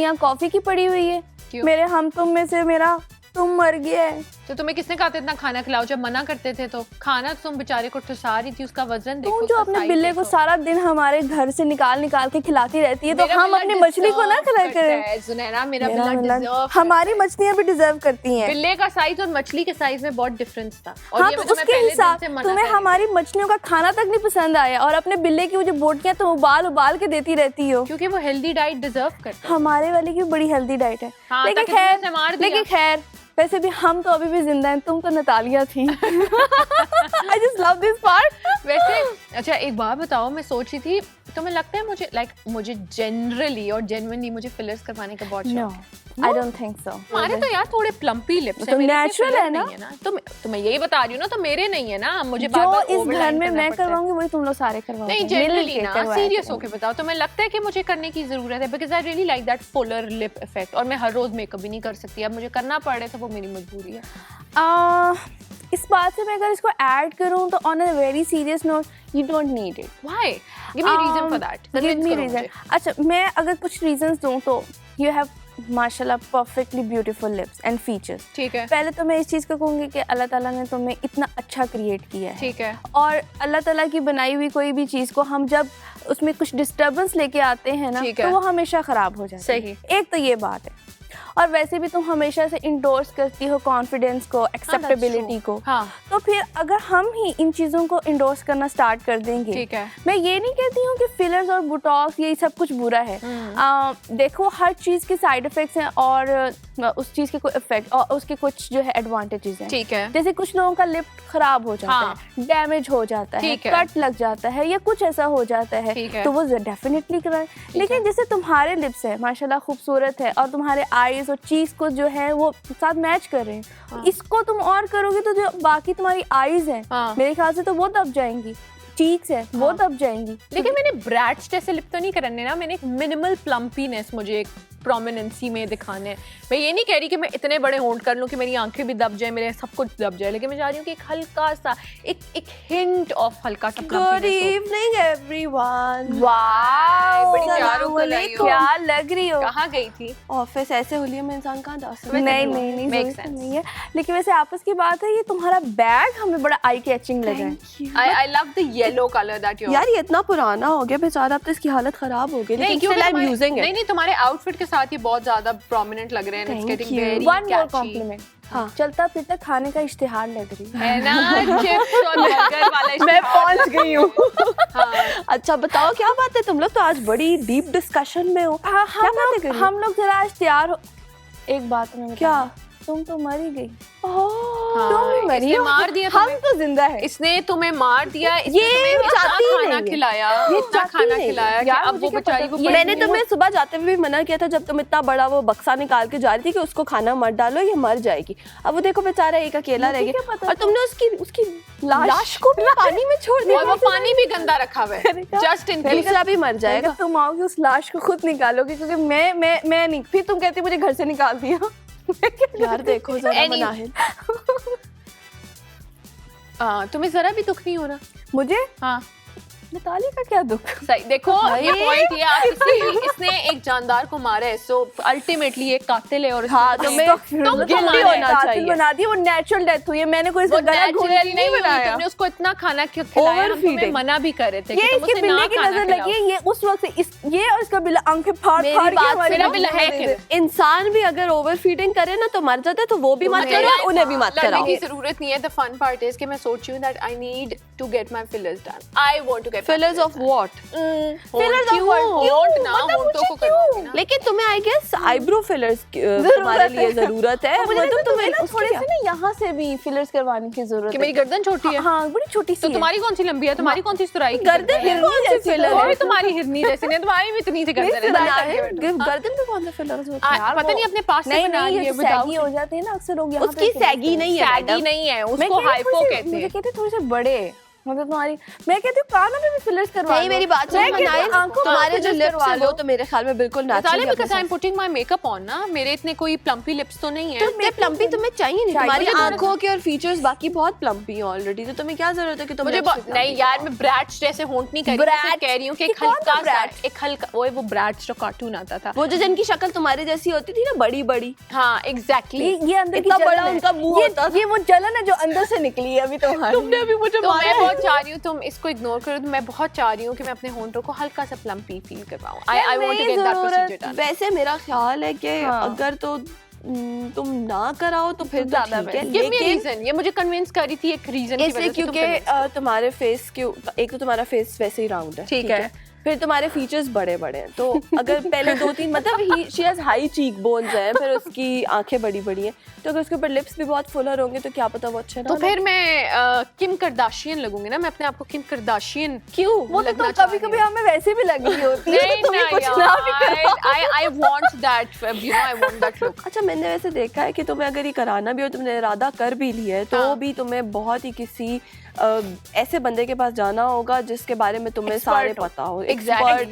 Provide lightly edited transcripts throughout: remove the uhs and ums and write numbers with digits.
यहाँ कॉफी की पड़ी हुई है। क्यों? मेरे हम तुम में से मेरा तुम मर गया है। तो तुम्हें किसने कहा था इतना खाना खिलाओ? जब मना करते थे तो खाना तुम बेचारे को ठुसा रही थी, उसका वजन देखो, तुम जो अपने बिल्ले को सारा दिन हमारे घर से निकाल के खिलाती रहती है, तो हम अपनी मछली को ना खिलाया करें। सुनैना, मेरा बिल्ला डिजर्व, हमारी मछलियां भी डिजर्व करती हैं। बिल्ले का साइज और मछली के साइज में बहुत डिफरेंस था। हाँ, तो उसके हिसाब तुम्हें हमारी मछलियों का खाना तक नहीं पसंद आया और अपने बिल्ले की वो जो बोटियां तुम उबाल के देती रहती हो, क्योंकि वो हेल्दी डाइट डिजर्व करते हैं। हमारे वाले की बड़ी हेल्दी डाइट है। लेकिन खैर वैसे भी हम तो अभी भी जिंदा हैं, तुम तो नतालिया थी। I just love this part। वैसे अच्छा एक बात बताओ, मैं सोच रही थी तुम्हें लगता है मुझे जनरली और जेन्युइनली मुझे फिलर्स करवाने का बहुत शौक है? I don't think so। हमारे तो यार थोड़े प्लम्पी लिप्स हैं, तो नेचुरल है ना। तो मैं यही बता रही हूँ ना, तो मेरे नहीं है ना, मुझे जो इस घर में मैं करवाऊंगी वही तुम लोग सारे करवाओगे। नहीं जनरली ना, सीरियस होके बताओ, तो मैं लगता है कि मुझे करने की जरूरत है, because I really like that Fuller lip effect. और मैं हर रोज मेकअप भी नहीं कर सकती, अब मुझे करना पड़ रहा है तो वो मेरी मजबूरी है। इस बात से मैं अगर इसको ऐड करूं तो on a very serious note, you don't need it. Why? Give me reason for that. Give me reason. अच्छा, मैं अगर कुछ रीजंस दूं तो यू हैव माशाल्लाह perfectly beautiful lips and features. ठीक है। पहले तो मैं इस चीज़ को कहूँगी कि अल्लाह ताला ने तुम्हें इतना अच्छा क्रिएट किया है। ठीक है। और अल्लाह ताला की बनाई हुई कोई भी चीज़ को हम जब उसमें कुछ डिस्टर्बेंस लेके आते हैं ना, तो वो हमेशा ख़राब हो जाती है। सही। एक तो ये बात है। और वैसे भी तुम हमेशा से इंडोर्स करती हो कॉन्फिडेंस को, एक्सेप्टेबिलिटी को। हाँ। तो फिर अगर हम ही इन चीज़ों को इंडोर्स करना स्टार्ट कर देंगे, ठीक है। मैं ये नहीं कहती हूँ कि फिलर्स और बुटॉक्स ये सब कुछ बुरा है। देखो हर चीज़ के साइड इफेक्ट्स हैं और उस चीज़ के कोई इफेक्ट और उसके कुछ जो है एडवांटेजेस हैं। ठीक है। जैसे कुछ लोगों का लिप खराब हो जाता है, डैमेज हो जाता है, कट लग जाता है या कुछ ऐसा हो जाता है, तो वो डेफिनेटली कराएं। लेकिन जैसे तुम्हारे लिप्स है माशाल्लाह खूबसूरत है और तुम्हारे आईज और चीज को जो है वो साथ मैच कर रहे हैं, इसको तुम और करोगे तो जो बाकी तुम्हारी आईज हैं मेरे ख्याल से तो वो दब जाएंगी, चीक्स है वो दब जाएंगी। लेकिन मैंने ब्रैट्स जैसे लिप तो नहीं करने ना, मैंने एक मिनिमल प्लम्पीनेस मुझे एक प्रोमिनेंसी में दिखाने। मैं ये नहीं कह रही कि मैं इतने बड़े होंठ कर लूँ कि मेरी आंखें भी दब जाए, मेरे सब कुछ दब जाए, लेकिन मैं चाह रही हूँ कि एक हल्का सा एक हिंट ऑफ हल्का सा गुड इवनिंग एवरीवन। वाओ, बड़ी प्यारो को लाई हो। क्या लग रही हो? कहाँ गई थी? ऑफिस ऐसे होलिये में इंसान कहाँ जा सकता है? नहीं नहीं है। लेकिन वैसे आपस की बात है, ये तुम्हारा बैग हमें बड़ा आई कैचिंग लगा है। I love the yellow color that you यार ये इतना पुराना हो गया बेचारा, अब तो इसकी हालत खराब हो गई, लेकिन still I'm using it। नहीं तुम्हारे आउटफिट के साथ ये बहुत ज्यादा प्रोमिनेंट लग रहे हैं। It's getting very One more catchy। compliment। हाँ, चलता फिरता खाने का इश्तिहार लग रही है ना, चिप्स और बर्गर वाला। मैं पहुंच गई हूँ। अच्छा बताओ क्या बात है, तुम लोग तो आज बड़ी डीप डिस्कशन में हो। हम लोग जरा आज तैयार हो। एक बात में क्या? तुम तो मर ही गई। तुम मरी हो, मार दिया हम तो जिंदा है। इसने तुम्हें मार दिया, ये खाना खिलाया, इतना खाना खिलाया कि अब वो बेचारी को। मैंने तुम्हें सुबह जाते हुए भी मना किया था जब तुम इतना बड़ा वो बक्सा निकाल के जा रही थी कि उसको खाना मत डालो, ये मर जाएगी। अब वो देखो बेचारा एक अकेला रह गया और तुमने उसकी लाश को भी पानी में छोड़ दिया। और वो पानी भी गंदा रखा हुआ है, जस्ट इन केस दूसरा भी मर जाएगा। तुम आओगे उस लाश को खुद निकालोगे, क्योंकि मैं नहीं, फिर तुम कहती मुझे घर से निकाल दिया। यार देखो जरा मनाहिल, तुम्हें जरा भी दुख नहीं हो रहा? मुझे? हाँ। नताली का क्या दुख? सही देखो, ये पॉइंट ये आप इसने एक जानदार को मारा है, सो अल्टीमेटली ये कातिल है। और हाँ, तुम्हें गिल्टी होना चाहिए। बना दिया, वो नेचुरल डेथ हुई है। मैंने कोई इसका गला घोट नहीं बनाया। तुमने उसको इतना खाना क्यों खिलाया? हम तुम्हें मना भी कर रहे थे ये इसके बिल्ले की नजर लगी है, ये उस वक्त से ये और इसका बिल्ला आंखें फाड़ के मेरा बिल्ला है। इंसान भी अगर ओवर फीडिंग करे ना तो मर जाता है, तो वो भी मत करो और उन्हें भी मत कराओ। की जरूरत नहीं है। द फन पार्ट इज कि मैं सोच रही हूं that I need to get my fillers done. I want to get fillers of what? Fillers of होंठ ना, होंठों को करवाऊंगी ना। लेकिन तुम्हें आई गेस आईब्रो फिलर्स तुम्हारे लिए जरूरत है। मतलब तुम्हें ना थोड़े से ना यहाँ से भी फिलर्स करवाने की जरूरत है। कि मेरी गर्दन छोटी है? हाँ, बड़ी छोटी सी। तो तुम्हारी कौन सी लंबी है? तुम्हारी कौन सी सुराई? गर्दन हिरनी जैसी फिलर है। तुम्हारी हिरनी जैसी नहीं, तुम्हारी भी इतनी सी गर्दन है। गर्दन पे कौन सा फिलर्स होता है? पता नहीं, अपने पास से बना लिए। सैगी हो जाते हैं ना अक्सर लोग यहाँ पे। उसकी सैगी नहीं है, सैगी नहीं है, उसको हाइपो कहते हैं। मुझे कहते थोड़े से बड़े। मतलब तुम्हारी, मैं कहती हूँ कानों में भी फिलर्स करवा लो। मेरी बात सुनो मनाइल, तुम्हारे जो लिप्स है वो तो मेरे ख्याल में बिल्कुल नेचुरल है। Because I am putting my makeup on ना, मेरे इतने कोई प्लम्पी लिप्स तो नहीं है। तो इतने प्लम्पी तुम्हें चाहिए नहीं, तुम्हारी आंखों के और फीचर्स बाकी बहुत प्लम्पी हैं ऑलरेडी, तो तुम्हें क्या जरूरत है कि तुम मुझे नहीं यार, मैं ब्रैट्स जैसे होंट नहीं कह रही हूँ कि एक हल्का वो ब्रैट्स जो कार्टून आता था, वो जो जिनकी शक्ल तुम्हारी जैसी होती थी ना, बड़ी बड़ी। हाँ एग्जैक्टली, ये अंदर इतना बड़ा उनका मुंह होता था। ये वो जलन है जो अंदर से निकली है अभी तुम्हारी। तुमने अभी मुझे तो मैं बहुत चाह रही हूँ तुम इसको इग्नोर करो, मैं बहुत चाह रही हूँ कि मैं अपने होंठों को हल्का सा प्लम्पी फील करवाऊं। I want to get that procedure done. वैसे मेरा ख्याल है कि अगर तो तुम ना कराओ तो फिर ज्यादा ठीक है, लेकिन रीजन ये मुझे कन्विंस करी थी एक रीजन की वजह से, क्योंकि तुम्हारे फेस के एक तो तुम्हारा फेस वैसे ही राउंड है, ठीक है, फिर तुम्हारे फीचर्स बड़े बड़े हैं, तो अगर पहले 2-3 मतलब she has high cheek bones हैं, फिर उसकी आंखें बड़ी बड़ी हैं, तो अगर उसके ऊपर लिप्स भी बहुत फुलर होंगे तो क्या पता वो अच्छे ना। तो फिर मैं किम करदाशियन लगूंगी ना, मैं अपने आप को किम करदाशियन क्यों? वो तो कभी-कभी हमें वैसे भी लग रही होती है, तो तुम्हें कुछ ना भी करो। I want that, you know, I want that look। अच्छा, मैंने वैसे देखा है कि तुम्हें अगर ये कराना भी हो, तुमने इरादा कर भी लिया है, तो भी तुम्हें बहुत ही किसी ऐसे बंदे के पास जाना होगा जिसके बारे में तुम्हें सारे पता हो, एक्सपर्ट,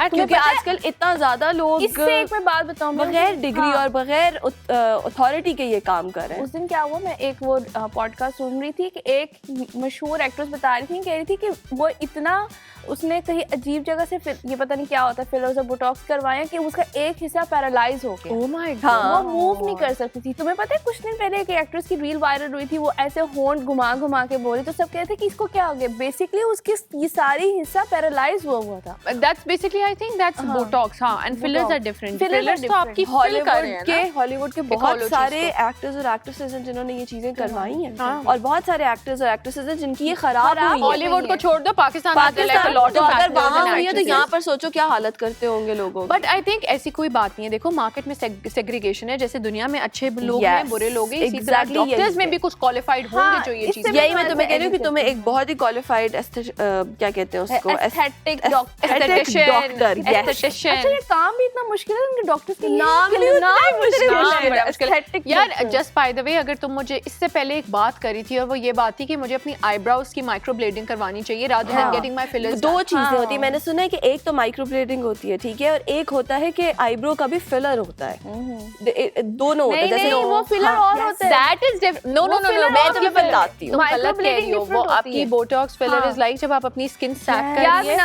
क्योंकि आजकल इतना ज्यादा लोग, इससे एक मैं बात बताऊं, बगैर डिग्री और बगैर अथॉरिटी के ये काम कर रहे हैं। उस दिन क्या हुआ, मैं एक वो पॉडकास्ट सुन रही थी कि एक मशहूर एक्ट्रेस बता रही थी, कह रही थी कि वो इतना उसने कहीं अजीब जगह से ये पता नहीं क्या होता है फिलर्स और बोटॉक्स करवाया कि उसका एक हिस्सा पैरालाइज हो गया। ओह माय गॉड, वो मूव नहीं कर सकती थी। तुम्हें पता है कुछ दिन पहले एक एक्ट्रेस की रील वायरल हुई थी, वो ऐसे होंठ घुमा घुमा के बोली, तो सब कहते थे कि इसको क्या हो गया, बेसिकली उसकी ये सारी हिस्सा पैरालाइज हुआ था। That's basically I think that's botox. हां, and fillers are different. Fillers तो आपकी हॉलीवुड के बहुत सारे एक्टर्स और एक्ट्रेसेस हैं जिन्होंने ये चीजें करवाई हैं, और बहुत सारे एक्टर्स और एक्ट्रेसेस हैं जिनकी ये खराब हुई है। हॉलीवुड को छोड़ दो, पाकिस्तान तो अगर वहाँ हुई है तो यहाँ पर सोचो क्या हालत करते होंगे लोगों। बट आई थिंक ऐसी कोई बात नहीं है। देखो, मार्केट में सेग्रीगेशन है, जैसे दुनिया में अच्छे लोग हैं, बुरे लोग हैं, इसी तरह डॉक्टर्स में भी कुछ क्वालिफाइड होंगे जो ये चीज। यही मैं तुम्हें कह रही हूँ कि तुम्हें एक बहुत ही क्वालिफाइड क्या कहते हैं उसको, एस्थेटिक डॉक्टर। अच्छा, ये काम भी इतना मुश्किल है उनके डॉक्टर्स के मुश्किल यार। जस्ट बाय द वे, अगर तुम मुझे इससे पहले एक बात करी थी और वो ये बात थी कि मुझे अपनी आईब्रोज की माइक्रो ब्लेडिंग करवानी चाहिए rather than getting my fillers. दो चीजें होती है, मैंने सुना है कि एक तो माइक्रो ब्लेडिंग होती है, ठीक है, और एक होता है कि आईब्रो का भी फिलर होता है। दोनों होते हैं, जैसे वो फिलर और होता है, दैट इज डिफरेंट। नो, मैं तुम्हें बताती हूँ, तुम गलत कह रही हो। वो आपकी बोटॉक्स फिलर इज लाइक जब आप अपनी स्किन सैग कर रही है।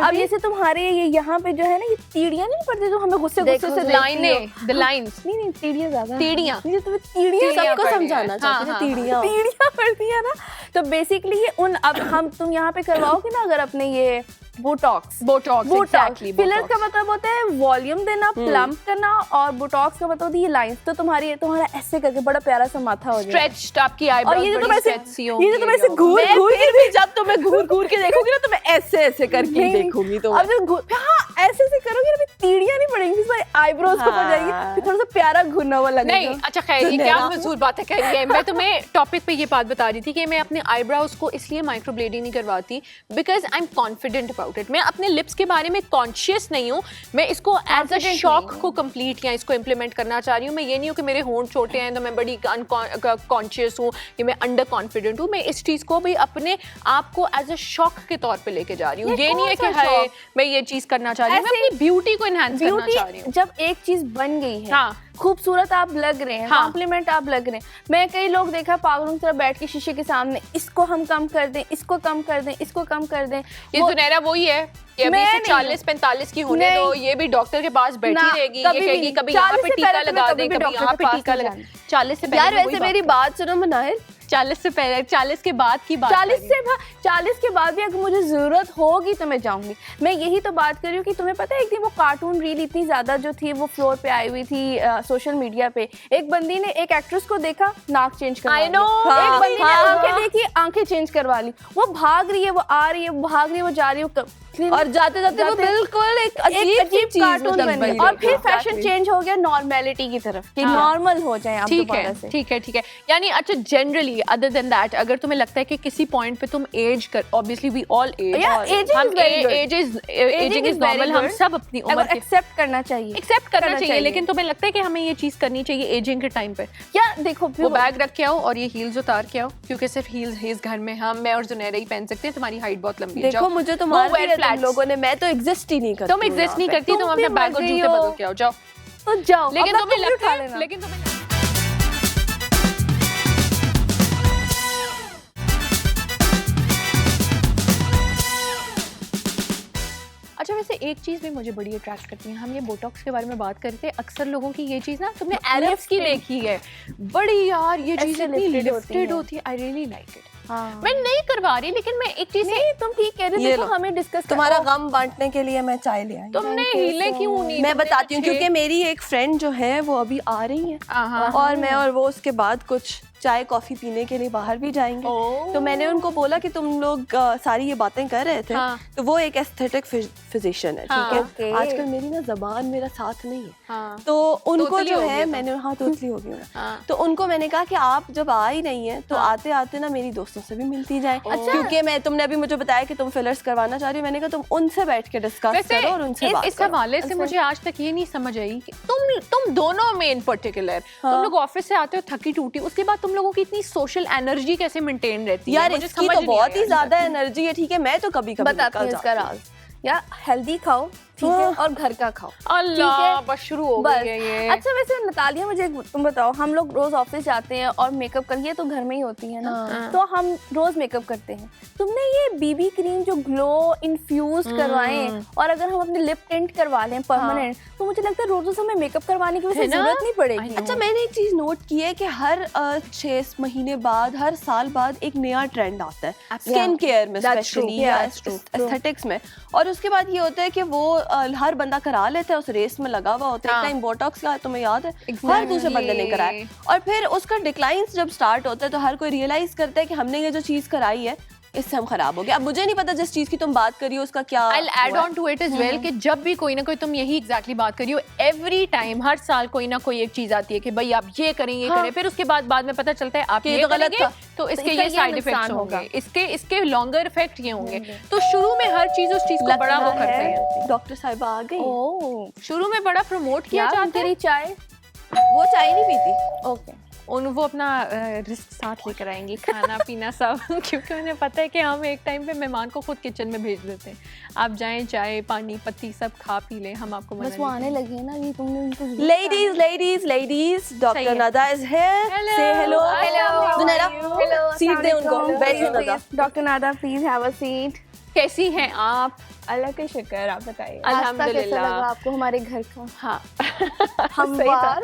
अब जैसे तुम्हारे ये यहाँ पे जो है ना, ये तीड़ियां नहीं पड़ती जो हमें गुस्से से लाइनें, द लाइंस, नहीं तीड़ियां ज्यादा, तीड़ियां, ये तुम्हें तीड़ियां सबको समझाना चाहती है, तीड़ियां पड़ती है ना। तो बेसिकली ये उन, अब तुम यहाँ पे करवाओगे ना अगर अपने ये बोटॉक्स एग्जैक्टली। फिलर का मतलब होता है वॉल्यूम देना, प्लम्प करना, और बोटॉक्स का मतलब होता है ये लाइंस। तो तुम्हारा ऐसे करके बड़ा प्यारा सा माथा हो जाएगा, स्ट्रेच्ड आपकी आईब्रोज, और ये तो वैसे घूर के, जब तुम्हें घूर के देखोगी ना तो मैं ऐसे करके देखूंगी, तो अब जब ऐसे करोगे ना, तीड़ियां नहीं पड़ेंगी, तुम्हारी आईब्रोज को हो जाएगी, फिर थोड़ा सा प्यारा घुना हुआ लगेगा। नहीं, अच्छा खैर, ये क्या मजबूत बातें कह रही है। मैं तुम्हें टॉपिक पे ये बात बता रही थी कि मैं अपने आईब्रोज को इसलिए माइक्रो ब्लेडिंग नहीं करवाती because I am confident about it. मैं अपने लिप्स के बारे में कॉन्शियस नहीं हूँ, मैं इसको एज अ शॉक को कंप्लीट या इसको इम्प्लीमेंट करना चाह रही हूँ। मैं ये नहीं हूँ कि मेरे होंठ छोटे हैं तो मैं बड़ी कॉन्शियस हूँ या मैं अंडर कॉन्फिडेंट हूँ। मैं इस चीज को भी अपने आप को एज अ शॉक के तौर पे लेके जा रही हूँ। ये नहीं है कि हाय मैं ये चीज करना चाह रही हूँ, मैं अपनी ब्यूटी को एनहांस करना चाह रही हूँ। जब एक चीज बन गई है, खूबसूरत आप लग रहे हैं, कॉम्प्लीमेंट आप लग रहे हैं। मैं कई लोग देखा पागलों की तरह बैठ के शीशे के सामने, इसको हम कम कर दें, इसको कम कर दें, इसको कम कर दें। ये सुनहरा वही है कि अभी से 40-45 की होने दो, ये भी डॉक्टर के पास बैठी रहेगी, ये कहेगी कभी यहाँ पे टीका लगा दे, कभी यहाँ पे टीका लगा। 40 से पहले यार वैसे मेरी बात सुनो मनाहिर, 40 से पहले, 40 के बाद की बात, 40 के बाद भी अगर मुझे जरूरत होगी तो मैं जाऊंगी। मैं यही तो बात कर रही हूँ कि तुम्हें पता है एक दिन वो कार्टून रील इतनी ज्यादा जो थी वो फ्लोर पे आई हुई थी सोशल मीडिया पे। एक बंदी ने एक एक्ट्रेस को देखा, नाक चेंज करवा ली। एक बंदी ने आंखें देखी, आंखें चेंज करवा ली। वो भाग रही है, वो आ रही है, वो भाग रही है, वो जा रही है। और जाते जाते वो बिल्कुल एक अजीब कार्टून बन गई और फिर फैशन चेंज हो गया नॉर्मेलिटी की तरफ कि नॉर्मल हो जाए आप दोबारा से। ठीक है यानी अच्छा जनरली अदर देन दैट अगर तुम्हें लगता है कि किसी पॉइंट पे तुम एज कर obviously we all age ageing is normal हम सब अपनी उम्र के एक्सेप्ट करना चाहिए लेकिन तुम्हें लगता है कि हमें ये चीज करनी चाहिए एजिंग के टाइम पे या देखो वो बैग रख के आओ और ये हील्स उतार के आओ क्योंकि सिर्फ हील्स घर में हम मैं और जुनैरा ही पहन सकते हैं तुम्हारी हाइट बहुत लंबी है देखो मुझे तो मार दिया तुम लोगों ने मैं तो एग्जिस्ट ही नहीं करती तुम एग्जिस्ट नहीं करती तुम अपने बैग और जूते बदल के आओ जाओ तो जाओ लेकिन तुम्हें लगता है लेकिन तुम्हें अच्छा वैसे एक चीज भी मुझे बड़ी अट्रैक्ट करती है हम ये बोटॉक्स के बारे में बात करते हैं अक्सर लोगों की ये चीज ना तुमने एरब्स की देखी है बड़ी यार ये चीज इतनी लिफ्टेड होती है आई रियली लाइक इट मैं नहीं करवा रही लेकिन मैं एक चीज तुम ठीक कह रही हो हमें डिस्कस तुम्हारा गम बांटने के लिए मैं चाय ले आई तुमने हिले क्यों नहीं मैं बताती हूँ क्योंकि मेरी एक फ्रेंड जो है वो अभी आ रही है और मैं और वो उसके बाद कुछ चाय कॉफी पीने के लिए बाहर भी जाएंगे तो मैंने उनको बोला कि तुम लोग सारी ये बातें कर रहे थे तो वो एक एस्थेटिक फिजिशियन है ठीक है आजकल मेरी ना जबान मेरा साथ नहीं है तो उनको जो है मैंने तोतली हो गई तो उनको मैंने कहा कि आप जब आ ही नहीं है तो आते आते ना मेरी दोस्तों से भी मिलती जाए क्योंकि मैं तुमने अभी मुझे बताया कि तुम फिलर्स करवाना चाह रही हो मैंने कहा तुम उनसे बैठ के डिस्कस करो और उनसे बात करो। इस हवाले से मुझे आज तक ये नहीं समझ आई कि तुम दोनों में इन पर्टिकुलर तुम लोग ऑफिस से आते हो थकी टूटी उसके बाद तुम लोगों की इतनी सोशल एनर्जी कैसे मेंटेन रहती है यार इसकी तो बहुत ही ज्यादा एनर्जी है ठीक है मैं तो कभी कभी बताती हूँ इसका राज या हेल्दी खाओ ठीक है और घर का खाओ अल्लाह बस शुरू हो गई है ये अच्छा वैसे नतालिया मुझे तुम बताओ हम लोग रोज ऑफिस जाते हैं और मेकअप करिए तो घर में ही होती है ना तो हम रोज मेकअप करते हैं तुमने ये बीबी क्रीम जो ग्लो इन्फ्यूज करवाए और अगर हम अपने लिप टिंट करवा लें परमानेंट तो मुझे लगता है रोज हमें मेकअप करवाने की वैसे जरूरत नहीं पड़ेगी। अच्छा मैंने एक चीज नोट की है कि हर 6 महीने बाद हर साल बाद एक नया ट्रेंड आता है स्किन केयर में स्पेशली एस्थेटिक्स में और उसके बाद ये होता है कि वो हर बंदा करा लेता है उस रेस में लगा हुआ होता है टाइम बोटॉक्स का तुम्हें याद है हर दूसरे बंदे ने कराया और फिर उसका डिक्लाइन जब स्टार्ट होता है तो हर कोई रियलाइज करता है कि हमने ये जो चीज कराई है इससे हम खराब हो गए। अब मुझे नहीं पता जिस चीज की तुम बात कर रही हो उसका क्या I'll add on to it as well कि जब भी कोई ना कोई तुम यही एग्जैक्टली बात कर रही हो एवरी टाइम हर साल कोई ना कोई एक चीज आती है कि भाई आप ये करें फिर उसके बाद में पता चलता है आप ये गलत तो इसके ये साइड इफेक्ट्स होंगे इसके लॉन्गर इफेक्ट ये होंगे तो शुरू में हर चीज उस चीज को बड़ा वो करते हैं। डॉक्टर साहिबा आ गई शुरू में बड़ा प्रमोट किया जाता है चाय वो चाय नहीं पीती ओके वो अपना रिस्क साथ लेकर आएंगी खाना पीना सब क्योंकि उन्हें पता है कि हम एक टाइम पे मेहमान को खुद किचन में भेज देते हैं आप जाएं चाय पानी पत्ती सब खा पी लें हम आपको बस वो आने लगे ना ये तुमने उनको ladies doctor Nada is here से हेलो जुनैरा सीट दे उनको बैठो Nada doctor Nada please have a seat कैसी हैं आप अल्लाह का शुक्र आप बताइए अल्हम्दुलिल्लाह आपको हमारे घर का हाँ हम बार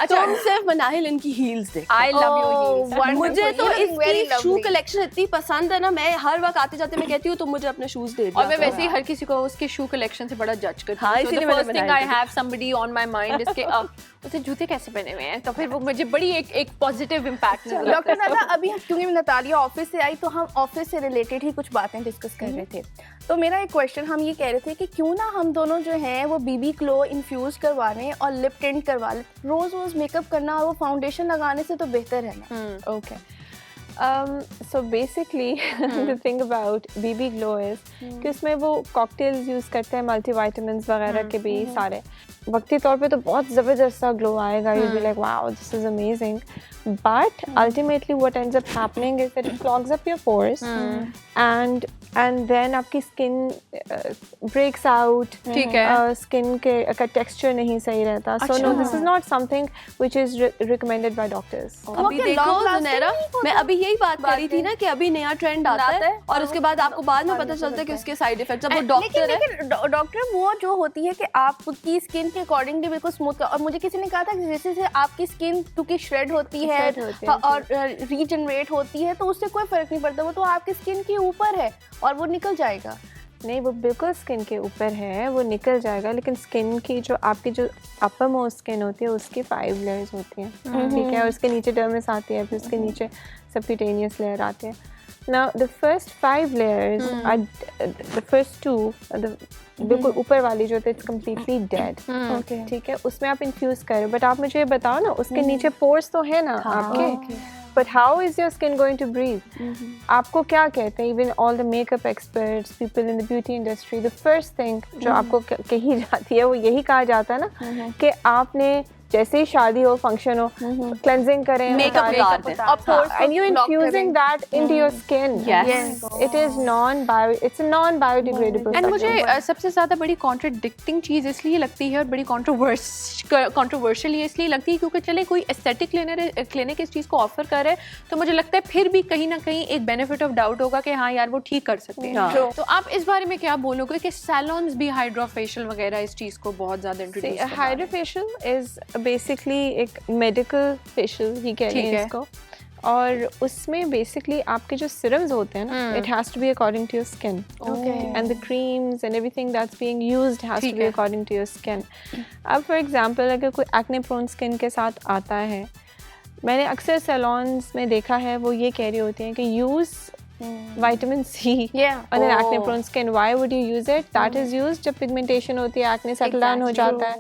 तुम सिर्फ मनाहिल इनकी हील्स देख आई लव योर हील्स मुझे तो इसकी शू कलेक्शन इतनी पसंद है ना मैं हर वक्त आते जाते मैं कहती हूँ तुम मुझे अपने शूज दे दो और मैं वैसे ही हर किसी को उसके शू कलेक्शन से बड़ा जज करती हूँ इसीलिए first thing I have somebody on my mind इसके उसे जूते कैसे पहने हुए हैं तो फिर वो मुझे बड़ी एक पॉजिटिव इंपैक्ट डॉक्टर नदा अभी क्योंकि नतालिया ऑफिस से आई तो हम ऑफिस से रिलेटेड ही कुछ बातें डिस्कस कर रहे थे तो मेरा एक क्वेश्चन हम ये कह रहे थे कि क्यों ना हम दोनों जो हैं वो बीबी ग्लो इन्फ्यूज करवा लें और लिप टिंट करवा लें रोज मेकअप करना और वो फाउंडेशन लगाने से तो बेहतर है ना okay so basically the thing about BB Glow is कि उसमें वो कॉकटेल्स यूज़ करते हैं मल्टीविटामिन्स वगैरह के भी सारे वक्ती तौर पे तो बहुत ज़बरदस्त सा ग्लो आएगा you'll be like wow this is amazing but ultimately what ends up happening is that it clogs up your pores and then आपकी स्किन breaks out ठीक है स्किन का टेक्सचर नहीं सही रहता so no this is not something which is recommended by doctors अभी देखो जुनैरा मैं अभी यही बात कर रही थी ना कि अभी नया ट्रेंड आता है और उसके बाद आपको बाद में पता चलता है कि उसके साइड इफेक्ट्स अब वो डॉक्टर है लेकिन डॉक्टर वो जो होती है कि आपकी स्किन के अकॉर्डिंगली बिल्कुल स्मूथ और मुझे किसी ने कहा था कि जैसे से आपकी स्किन क्योंकि श्रेड होती है और रीजनरेट होती है तो उससे कोई फर्क नहीं पड़ता वो तो आपकी स्किन के ऊपर है और वो निकल जाएगा नहीं वो बिल्कुल स्किन के ऊपर है वो निकल जाएगा लेकिन स्किन की जो आपकी जो अपर मोस्ट स्किन होती है उसकी 5 लेयर्स होती हैं ठीक है और उसके नीचे डर्मिस आती है फिर उसके नीचे सबक्यूटेनियस लेयर आती है Now the first 5 layers are the first 2 बिल्कुल ऊपर वाली जो है it's completely dead. Okay. ठीक है, उसमें आप इन्फ्यूज करो, बट आप मुझे ये बताओ ना, उसके नीचे पोर्स तो है ना आपके, but how is your skin going to breathe? आपको क्या कहते हैं, even all the makeup experts, people in the beauty industry, the first thing जो आपको कही जाती है वो यही कहा जाता है ना कि आपने जैसे ही शादी हो, फंक्शन हो, क्लेंजिंग करें, मेकअप लगा दें, and you infusing that into your skin. Yes. It is it's a non-biodegradable. And मुझे सबसे ज़्यादा बड़ी कॉन्ट्रडिक्टिंग चीज़ इसलिए लगती है और बड़ी कॉन्ट्रोवर्शियल ये इसलिए लगती है क्योंकि चले कोई एस्थेटिक क्लिनिक इस चीज़ को ऑफर कर रहा है, तो मुझे लगता है फिर भी कहीं ना कहीं एक बेनिफिट ऑफ डाउट होगा कि हाँ यार वो ठीक कर सकते हैं. तो आप इस बारे में क्या बोलोगे कि सैलून्स भी हाइड्रोफेशियल वगैरह इस चीज़ को बहुत ज़्यादा इंट्रोड्यूस कर रहे हैं? हाइड्रोफेशियल इज बेसिकली एक मेडिकल फेशियल ही कह रहे हैं इसको, और उसमें बेसिकली आपके जो सिरम्स होते हैं ना, it has to be according to your skin, and the creams and everything that's being used has to be according to your skin. अब फॉर एग्जांपल अगर कोई एक्ने प्रोन स्किन के साथ आता है, मैंने अक्सर सैलून्स में देखा है वो ये कह रही होती हैं कि use vitamin C on an acne prone skin. Why would you use it? That is used जब पिगमेंटेशन होती है, एक्ने सेटल डाउन हो जाता है.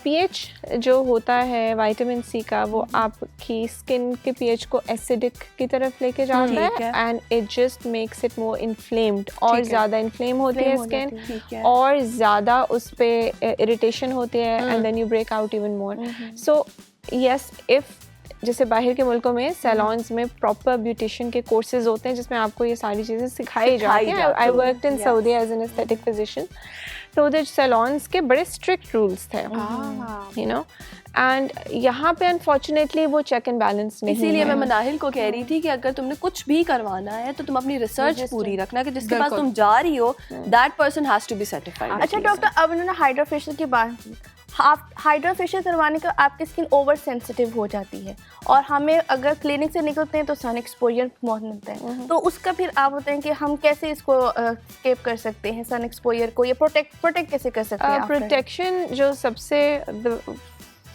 pH जो होता है विटामिन सी का, वो आपकी स्किन के pH को एसिडिक की तरफ लेके जाता है, and it just makes it more inflamed, और ज़्यादा इन्फ्लेम होती है स्किन, और ज़्यादा उस पर इरिटेशन होती है, and then you break out even more. So yes, if जैसे बाहर के मुल्कों में सैलून्स में प्रॉपर ब्यूटिशियन के कोर्सेज होते हैं जिसमें आपको ये सारी चीज़ें सिखाई जाती हैं. I worked in Saudi as an aesthetic physician, तो उधर सैलून्स के बड़े स्ट्रिक्ट रूल्स थे, यू नो, एंड यहाँ पे अनफॉर्चुनेटली वो चेक एंड बैलेंस नहीं. इसीलिए मैं मनाहिल को कह रही थी कि अगर तुमने कुछ भी करवाना है तो तुम अपनी रिसर्च पूरी रखना कि जिसके पास तुम जा रही हो that person has to be certified. अच्छा डॉक्टर, अब उन्होंने हाइड्रोफेशियल की बात की, आप हाइड्रोफेशियल करवाने का आपकी स्किन ओवर सेंसिटिव हो जाती है, और हमें अगर क्लिनिक से निकलते हैं तो सन एक्सपोजर बहुत मिलता है, तो उसका फिर आप होते हैं कि हम कैसे इसको स्केप कर सकते हैं सन एक्सपोजर को, या प्रोटेक्ट कैसे कर सकते हैं? प्रोटेक्शन जो सबसे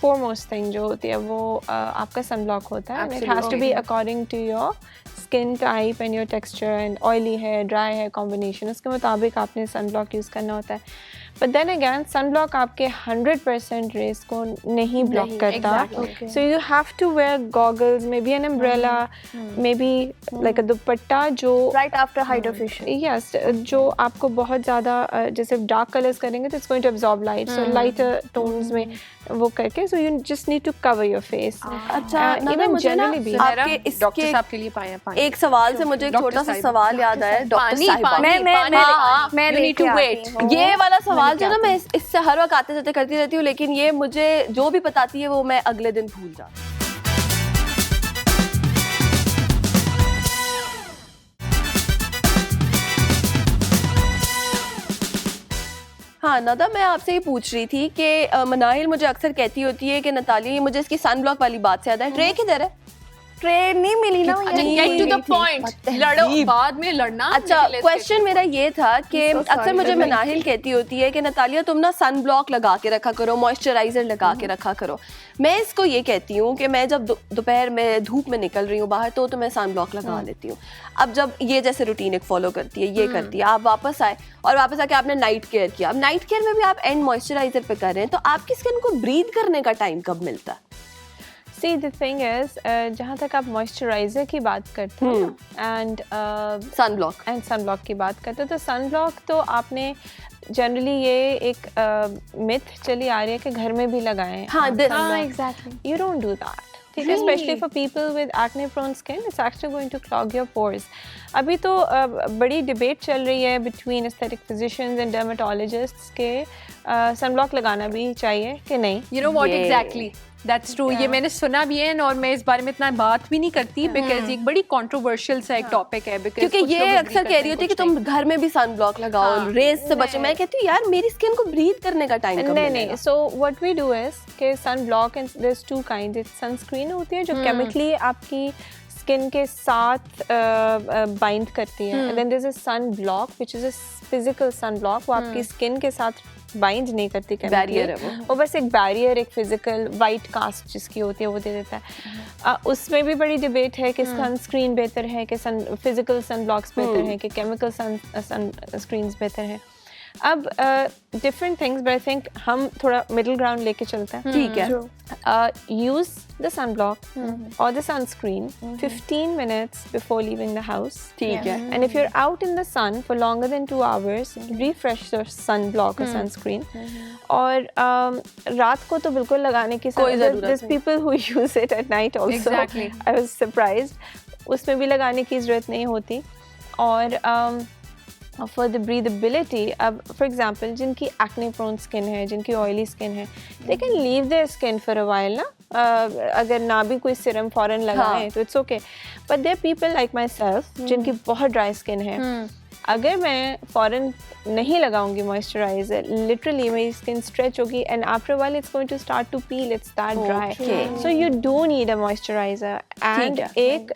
फोरमोस्ट थिंग जो होती है वो आपका सनब्लॉक होता है. It has to be according to your skin type and your texture, and oily है, ड्राई है, कॉम्बिनेशन, उसके मुताबिक आपने सनब्लॉक यूज़ करना होता है. बट देन अगैन सनब्लॉक आपके 100% रेस को नहीं ब्लॉक करता. So you have to wear goggles, maybe an umbrella, maybe like a dupatta जो राइट आफ्टर हाइड्रोफेशियल, यस, जो आपको बहुत ज़्यादा जैसे डार्क कलर्स करेंगे तो it's going to absorb light, so lighter tones में वो करके, so you just need to cover your face. अच्छा, इवन जनरली भी आपके डॉक्टर साहब के लिए पाया एक सवाल से मुझे एक छोटा सा सवाल याद आया. डॉक्टर साहिबा, मैं नीड टू वेट, ये वाला सवाल जो ना मैं इससे हर वक्त आते जाते करती रहती हूँ, लेकिन ये मुझे जो भी बताती है वो मैं अगले दिन भूल जाती हूँ. हाँ नदा, मैं आपसे ही पूछ रही थी कि मनाहिल मुझे अक्सर कहती होती है कि नतालिया, ये मुझे इसकी सन ब्लॉक वाली बात से याद है, ट्रे किधर है? ट्रे नहीं मिली ना, गेट टू द पॉइंट, लड़ो बाद में लड़ना. अच्छा, क्वेश्चन मेरा ये था कि अक्सर मुझे मनाहिल कहती होती है कि नतालिया तुम ना सन ब्लॉक लगा के रखा करो, मॉइस्चराइजर लगा के रखा करो. मैं इसको ये कहती हूँ कि मैं जब दोपहर में धूप में निकल रही हूँ बाहर तो मैं सन ब्लॉक लगा लेती हूँ. अब जब ये जैसे रूटीन एक फॉलो करती है, ये करती है, आप वापस आए और वापस आके आपने नाइट केयर किया. अब नाइट केयर में भी आप एंड मॉइस्चराइजर पे कर रहे हैं, तो आपकी स्किन को ब्रीथ करने का टाइम कब मिलता है? See, the thing is, जहाँ तक आप मॉइस्चराइजर की बात करते हैं एंड सनब्लॉक की बात करते हैं, तो सनब्लॉक तो आपने जनरली ये एक मिथ चली आ रही है कि घर में भी लगाएं. हाँ, exactly. You don't do that. ठीक है, especially for people with acne prone skin, it's actually going to clog your pores. अभी तो बड़ी डिबेट चल रही है between aesthetic physicians and dermatologists के सनब्लॉक लगाना भी चाहिए कि नहीं. You know what exactly, that's true. ये मैंने सुना भी है और मैं इस बारे में इतना बात भी नहीं करती बिकॉज एक बड़ी कंट्रोवर्शियल सा एक टॉपिक है. क्योंकि ये अक्सर कह रही होती है कि तुम घर में भी सन ब्लॉक लगाओ, रेस से बचो. मैं कहती हूँ यार मेरी स्किन को ब्रीथ करने का टाइम कब मिलेगा? नहीं. So what we do is कि sun block and there is two kinds. एक सनस्क्रीन होती है जो केमिकली आपकी स्किन के साथ बाइंड करती है, and there is a sun block which is a physical sun block, वो आपकी स्किन के साथ बाइंड नहीं करती बैरियर है वो बस एक बैरियर, एक फिजिकल वाइट कास्ट जिसकी होती है वो दे देता है। उसमें भी बड़ी डिबेट है कि सनस्क्रीन बेहतर है कि फिजिकल सन ब्लॉक्स बेहतर हैं कि केमिकल सन स्क्रीन्स बेहतर हैं। अब different things, but I think हम थोड़ा मिडिल ग्राउंड लेके चलते हैं। ठीक है। यूज द सन ब्लॉक और the sunscreen 15 minutes before leaving the house. ठीक है। And if you're out in the sun for longer than 2 hours, refresh your sun block or sunscreen. और रात को तो बिल्कुल लगाने की कोई ज़रूरत There's people who use it at night also. Exactly. I was surprised. उसमें भी लगाने की ज़रूरत नहीं होती। और for the breathability, अब for example जिनकी acne prone skin है, जिनकी oily skin है, they can leave their skin for a while ना, अगर ना भी कोई serum फौरन लगाएं तो it's okay, but there are people like myself जिनकी बहुत dry skin है, अगर मैं फौरन नहीं लगाऊंगी moisturizer, literally मेरी skin stretch होगी and after a while it's going to start to peel, it's that dry. So you do need a moisturizer. And एक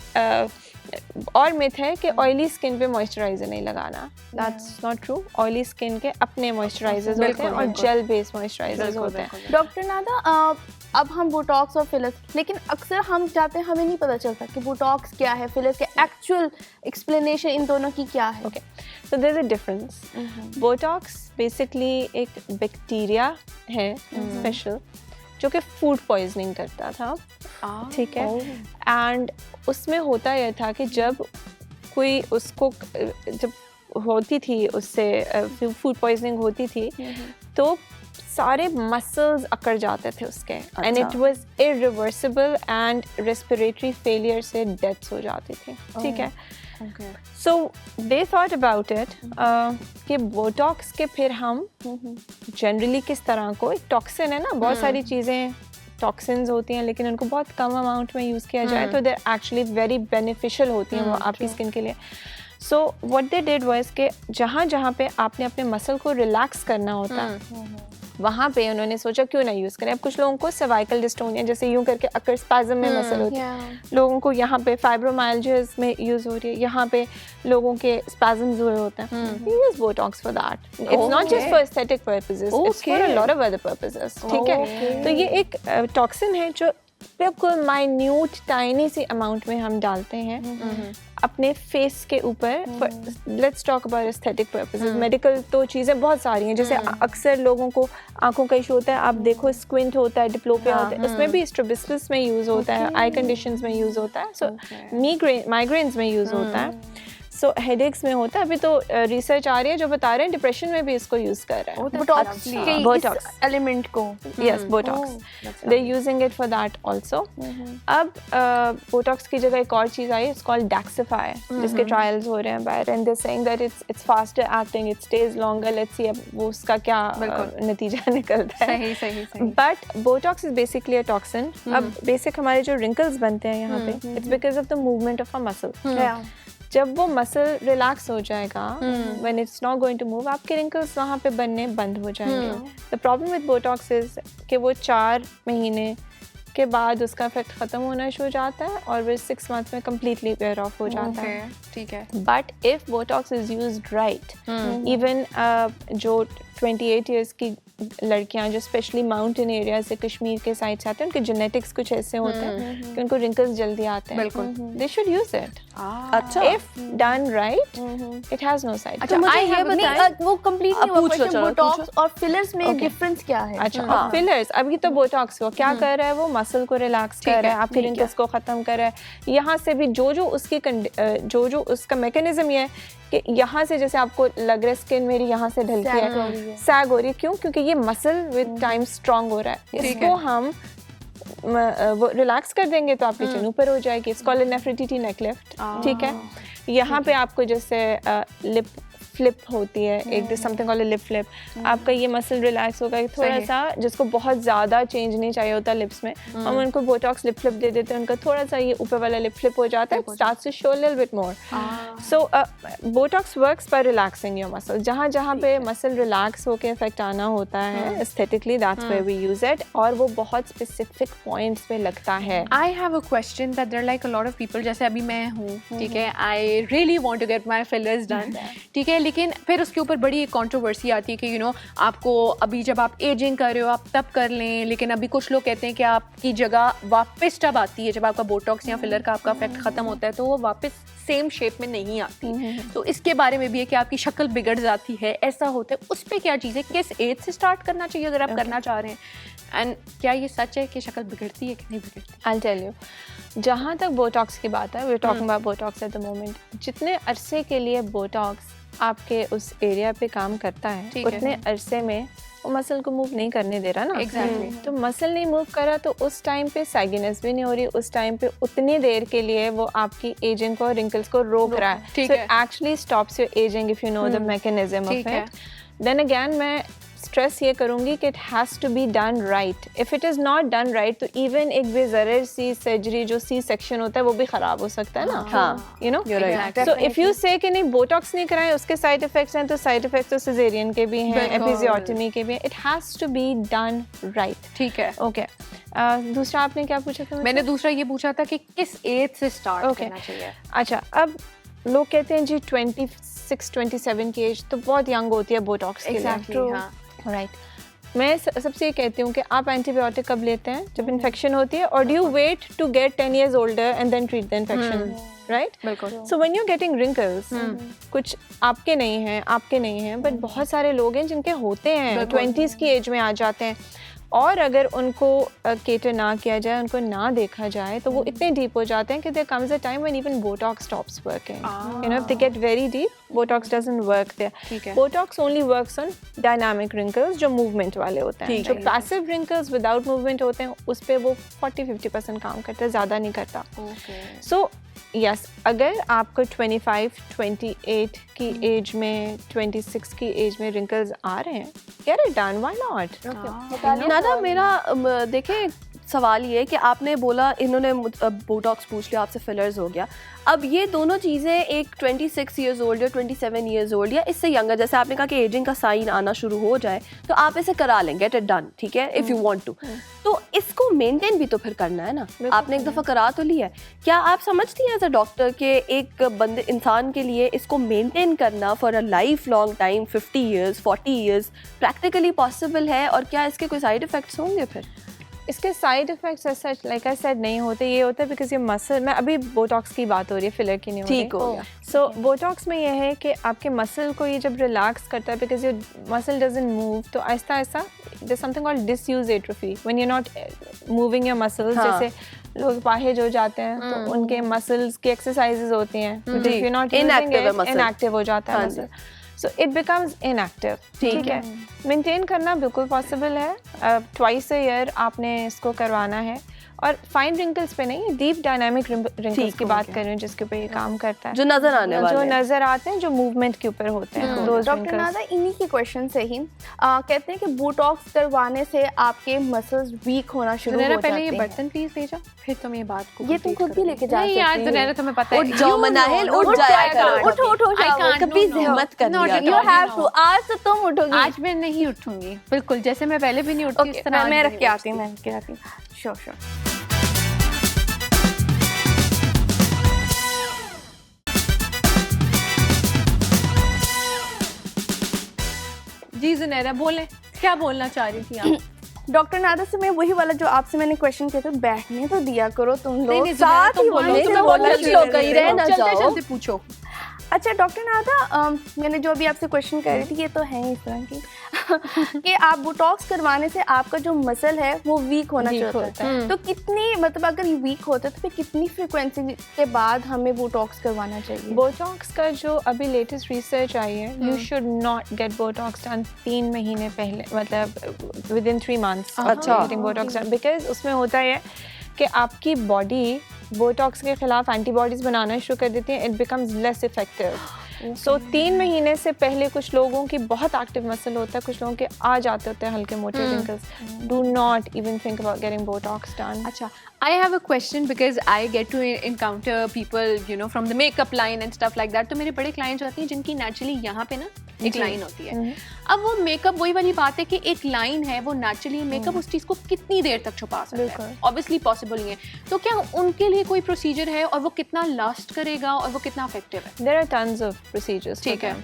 और मिथ है कि ऑयली स्किन पे मॉइस्चराइजर नहीं लगाना। That's not true. Oily skin के अपने मॉइस्चराइजर्स होते हैं और जेल बेस्ड मॉइस्चराइजर्स होते हैं। डॉक्टर नादा, अब हम बोटॉक्स और फिलर्स, लेकिन अक्सर हम जाते हैं हमें नहीं पता चलता कि बोटॉक्स क्या है, फिलर्स के एक्चुअल एक्सप्लेनेशन इन दोनों की क्या है। Okay, so there is a difference. Botox basically एक बैक्टीरिया है स्पेशल जो कि फूड पॉइजनिंग करता था, ठीक है। एंड उसमें होता यह था कि जब कोई उसको जब होती थी, उससे फूड पॉइजनिंग होती थी, तो सारे मसल्स अकड़ जाते थे उसके, and it was irreversible and respiratory failure से डेथ्स हो जाती थी, ठीक है। सो दे थॉट अबाउट इट कि बोटॉक्स के फिर हम जनरली किस तरह को, एक टॉक्सिन है ना, बहुत सारी चीज़ें टॉक्सिन्स होती हैं लेकिन उनको बहुत कम अमाउंट में यूज़ किया जाए तो दे एक्चुअली वेरी बेनिफिशियल होती हैं वो आपकी स्किन के लिए। So what they did was कि जहाँ जहाँ पे आपने अपने मसल को रिलैक्स करना होता है वहाँ पे उन्होंने सोचा क्यों ना यूज़ करें। अब कुछ लोगों को सर्वाइकल डिस्टोनिया, जैसे यूँ करके अकर स्पैज़म में मसल होती है, लोगों को यहाँ पे फाइब्रोमाइल्जियाज में यूज़ हो रही है, यहाँ पे लोगों के स्पैज़म्स हुए होते हैं, use Botox for that. It's not just for aesthetic purposes, it's for a lot of other purposes, ठीक है। तो ये एक टॉक्सिन है जो बिल्कुल माइन्यूट टाइनी सी अमाउंट में हम डालते हैं अपने फेस के ऊपर। Let's talk about aesthetic purposes. Medical तो चीज़ें बहुत सारी हैं, जैसे अक्सर लोगों को आंखों का इशू होता है, आप देखो स्क्विंट होता है, डिप्लोपिया होता है, उसमें भी स्ट्रोबिस्कस में यूज़ होता है, आई कंडीशंस में यूज़ होता है, सो माइग्रेन्स में यूज़ होता है, सो हेडेक्स में होता है। अभी तो रिसर्च आ रही है जो बता रहे हैं डिप्रेशन में भी इसको यूज़ कर रहे हैं, बोटॉक्स एलिमेंट को। Yes, Botox they using it for that also. अब बोटॉक्स की जगह एक और चीज़ आई, इट्स कॉल्ड डैक्सिफाई, जिसके ट्रायल्स हो रहे हैं बाहर, and they saying that it's faster acting, it stays longer. Let's see अब वो उसका क्या नतीजा निकलता है। सही। But Botox is basically a toxin. अब बेसिक हमारे जो रिंकल्स बनते हैं यहाँ पे, it's because of the movement of a muscle. जब वो मसल रिलैक्स हो जाएगा, when it's not going to move, आपके रिंकल्स वहाँ पे बनने बंद हो जाएंगे। The problem with Botox is कि वो 4 महीने के बाद उसका इफेक्ट ख़त्म होना शुरू हो जाता है और फिर 6 months में कम्प्लीटली वेयर ऑफ हो जाता है, ठीक है। But if Botox is used right, even जो 28 years की लड़कियां जो स्पेशली माउंटेन एरिया से कश्मीर के साइड से आते हैं, उनके जेनेटिक्स कुछ ऐसे होते हैं कि उनको रिंकल्स जल्दी आते हैं, बिल्कुल, दे शुड यूज इट। अच्छा, if done right it has no side. अच्छा, मुझे ये बताएं, वो कंप्लीट नहीं हुआ क्वेश्चन, बोटॉक्स और फिलर्स में डिफरेंस क्या है? अच्छा, अब फिलर्स, अभी तो बोटॉक्स को क्या कर रहा है, वो मसल को रिलैक्स कर रहा है, आपके रिंकल्स को ख़त्म कर रहा है। यहाँ से भी जो उसकी जो उसका मैकेनिज्म ये है कि यहाँ से जैसे आपको लग रहा है स्किन मेरी यहाँ से ढलती है, सैग हो रही है, क्यों? क्योंकि ये मसल विद टाइम स्ट्रॉन्ग हो रहा है। इसको हम वो रिलैक्स कर देंगे तो आपकी चिन ऊपर हो जाएगी। इट्स कॉल्ड नेफ्रिटिटी नेक लिफ्ट, ठीक है। यहाँ पे आपको जैसे लिप फ्लिप होती है, एक समथिंग कॉल्ड लिप फ्लिप, आपका ये मसल रिलैक्स होगा थोड़ा सा, जिसको बहुत ज़्यादा चेंज नहीं चाहिए होता लिप्स में, हम उनको बोटॉक्स लिप फ्लिप दे देते हैं, उनका थोड़ा सा ये ऊपर वाला लिप फ्लिप हो जाता है, starts to show little bit more. So Botox works by relaxing your muscle. जहाँ जहाँ पे मसल रिलैक्स होकर इफेक्ट आना होता है aesthetically, that's where we use it, और वो बहुत स्पेसिफिक पॉइंट्स पे लगता है। I have a question that there like a lot of people, जैसे अभी मैं हूँ, ठीक है, I really want to get my fillers done, ठीक है, लेकिन फिर उसके ऊपर बड़ी एक कंट्रोवर्सी आती है कि यू नो आपको अभी जब आप एजिंग कर रहे हो आप तब कर लें, लेकिन अभी कुछ लोग कहते हैं कि आपकी जगह वापस तब आती है जब आपका बोटॉक्स या फिलर का आपका इफेक्ट ख़त्म होता है, तो वो वापस सेम शेप में नहीं आती। तो इसके बारे में भी है कि आपकी शक्ल बिगड़ जाती है, ऐसा होता है, उस पर क्या चीज़ है, किस एज से स्टार्ट करना चाहिए अगर आप करना चाह रहे हैं, एंड क्या ये सच है कि शक्ल बिगड़ती है कि नहीं बिगड़ती? I'll tell you, जहाँ तक बोटॉक्स की बात है, we're talking about botox at the moment, जितने अरसे के लिए बोटॉक्स आपके उस एरिया पे काम करता है उतने अरसे में वो मसल को मूव नहीं करने दे रहा ना। Exactly. तो मसल नहीं मूव कर रहा तो उस टाइम पे सैगिनेस भी नहीं हो रही, उस टाइम पे उतनी देर के लिए वो आपकी एजिंग को, रिंकल्स को रोक रहा है। ठीक So है। it actually stops your aging if you know the mechanism of it. Then again मैं स्ट्रेस ये करूँगी कि it has to be done right. If it is not done right तो इवन एक बेज़रर सी सर्जरी जो सी सेक्शन होता है वो भी ख़राब हो सकता है ना। हाँ, you know, right. So if you से कि नहीं बोटॉक्स नहीं कराएं उसके साइड इफ़ेक्ट्स हैं, तो साइड इफ़ेक्ट्स तो सिजेरियन के भी हैं, एपिजियोटमी के भी हैं। It has to be done right. ठीक है, ओके। दूसरा आपने क्या पूछा था? मैंने दूसरा ये पूछा था कि किस एज से स्टार्ट करना चाहिए। अच्छा, अब लोग कहते हैं जी 26-27 की एज तो बहुत यंग होती है बोटॉक्स के लिए। राइट, मैं सबसे ये कहती हूँ कि आप एंटीबायोटिक कब लेते हैं? जब इन्फेक्शन होती है, और do you wait to get 10 years older and then treat the infection? Right, बिल्कुल। So when you getting wrinkles, कुछ आपके नहीं हैं बट बहुत सारे लोग हैं जिनके होते हैं, 20s की एज में आ जाते हैं, और अगर उनको केटर ना किया जाए, उनको ना देखा जाए, तो वो इतने डीप हो जाते हैं कि there comes a time when even Botox stops working. You know, if they get very deep, Botox doesn't work there. Botox only works on dynamic wrinkles जो मूवमेंट वाले होते हैं। जो पैसिव रिंकल्स विदाउट मूवमेंट होते हैं उस पर वो 40-50% काम करता है, ज़्यादा नहीं करता। सो यस, अगर आपको 25, 28 की एज में, 26 की एज में रिंकल्स आ रहे हैं, get it done, why not? ना मेरा देखिए सवाल ये है कि आपने बोला इन्होंने बोटॉक्स पूछ लिया, आपसे फिलर्स हो गया, अब ये दोनों चीज़ें एक 26 years old या 27 years old या इससे यंगर, जैसे आपने कहा कि एजिंग का साइन आना शुरू हो जाए तो आप इसे करा लें, गेट इट डन, ठीक है, इफ़ यू वांट टू। तो इसको मेंटेन भी तो फिर करना है ना, आपने एक दफ़ा करा तो लिया है। क्या आप समझती हैं एज अ डॉक्टर कि एक बंदे इंसान के लिए इसको मेंटेन करना for a life long time, 50 years, 40 years practically possible है, और क्या इसके कोई साइड इफ़ेक्ट्स होंगे? फिर इसके साइड इफेक्ट्स ऐसा लाइक आई सेड नहीं होते। ये होता है बिकॉज ये मसल में, अभी बोटॉक्स की बात हो रही है, फिलर की नहीं हो रही। ठीक हो गया। सो बोटॉक्स में ये है कि आपके मसल को ये जब रिलैक्स करता है, because your muscle doesn't move, तो आहिस्ता आहिस्ता there something called disuse atrophy, when you not moving your muscles. जैसे लोग पाहिज हो जाते हैं तो उनके मसल्स की एक्सरसाइजेज होती हैं, इफ यू नॉट इनएक्टिव हो जाता है muscle, so it becomes inactive. ठीक है, मेंटेन करना बिल्कुल पॉसिबल है। ट्वाइस अ ईयर आपने इसको करवाना है, और फाइन रिंकल्स पे नहीं, डीप डायनामिक रिंकल्स की बात कर रही हूँ जिसके ऊपर ये काम करता है, जो नजर आने वाले, जो नजर आते हैं, जो मूवमेंट के ऊपर होते हैं। डॉक्टर नादा, इन्हीं के क्वेश्चन से ही कहते हैं कि बोटॉक्स करवाने से आपके मसल्स वीक होना शुरू हो जाते हैं। पहले ये बर्तन प्लीज ले जाओ, फिर तुम ये बात को ये तुम खुद भी लेके जा सकती हो। यार ज़ुनैरा, तुम्हें पता है, उठ जाओ मनाहिल, उठ जाया करो, उठो कभी हिम्मत कर दिया यू हैव टू। आज तो तुम उठोगी। आज मैं नहीं उठूंगी, बिल्कुल जैसे मैं पहले भी नहीं उठती, इस तरह मैं रख के आती हूँ, श्योर। जी ज़ुनैरा, बोलें, क्या बोलना चाह रही थी आप? डॉक्टर नादा से मैं वही वाला जो आपसे मैंने क्वेश्चन किया था, बैठने तो दिया करो तुम लोग, साथ ही बोलो, पूछो। अच्छा डॉक्टर नादा, मैंने जो अभी आपसे क्वेश्चन कर रही थी, ये तो है इस तरह की कि आप बोटॉक्स करवाने से आपका जो मसल है वो वीक होना शुरू होता है, तो कितनी, मतलब अगर ये वीक होता है तो फिर कितनी फ्रीक्वेंसी के बाद हमें बोटॉक्स करवाना चाहिए? बोटॉक्स का जो अभी लेटेस्ट रिसर्च आई है, you should not gate Botox done 3 महीने पहले, मतलब विद इन 3 months। अच्छा, बोटॉक्स डन, बिकॉज उसमें होता है कि आपकी बॉडी बोटॉक्स के खिलाफ एंटीबॉडीज बनाना शुरू कर देती है, इट बिकम्स लेस इफेक्टिव। सो 3 महीने से पहले कुछ लोगों की बहुत एक्टिव मसल होता है, कुछ लोगों के आ जाते होते हैं हल्के मोटे wrinkles. Do not even think about getting Botox done. अच्छा, I have a question because I get to encounter people, you know, from the makeup line and stuff like that. तो मेरे बड़े clients होते हैं जिनकी naturally यहाँ पे ना एक लाइन होती है। अब वो मेकअप, वही वाली बात है कि एक लाइन है, वो naturally मेकअप उस चीज़ को कितनी देर तक छुपा सकता है? Obviously possible नहीं है। तो क्या उनके लिए कोई प्रोसीजर है, और वो कितना लास्ट करेगा, और वो कितना इफेक्टिव है? There are tons of procedures. ठीक है.